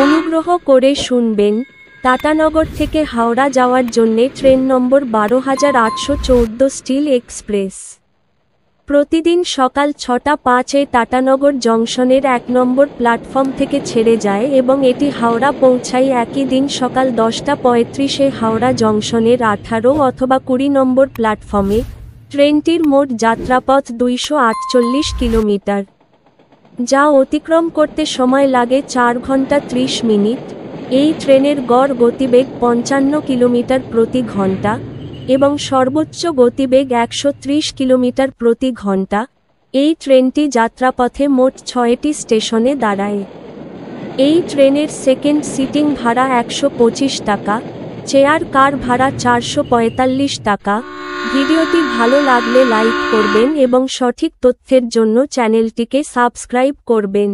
অনুগ্রহ করে শুনবেন, টাটানগর থেকে হাওড়া যাওয়ার জন্যে ট্রেন নম্বর ১২৮১৪ স্টিল এক্সপ্রেস। প্রতিদিন সকাল ৬:০৫-এ টাটানগর জংশনের ১ নম্বর প্ল্যাটফর্ম থেকে ছেড়ে যায় এবং এটি হাওড়া পৌঁছায় একই দিন সকাল ১০:৩৫-এ হাওড়া জংশনের ১৮ অথবা ২০ নম্বর প্ল্যাটফর্মে। ট্রেনটির মোট যাত্রাপথ ২৪৮ কিলোমিটার, যা অতিক্রম করতে সময় লাগে ৪ ঘন্টা ৩০ মিনিট। এই ট্রেনের গড় গতিবেগ ৫৫ কিলোমিটার প্রতি ঘন্টা এবং সর্বোচ্চ গতিবেগ ১৩০ কিলোমিটার প্রতি ঘন্টা। এই ট্রেনটি যাত্রাপথে মোট ৬টি স্টেশনে দাঁড়ায়। এই ট্রেনের সেকেন্ড সিটিং ভাড়া ১২৫ টাকা, চেয়ার কার ভাড়া ৪৪৫ টাকা। ভিডিওটি ভালো লাগলে লাইক করবেন এবং সঠিক তথ্যের জন্য চ্যানেলটিকে সাবস্ক্রাইব করবেন।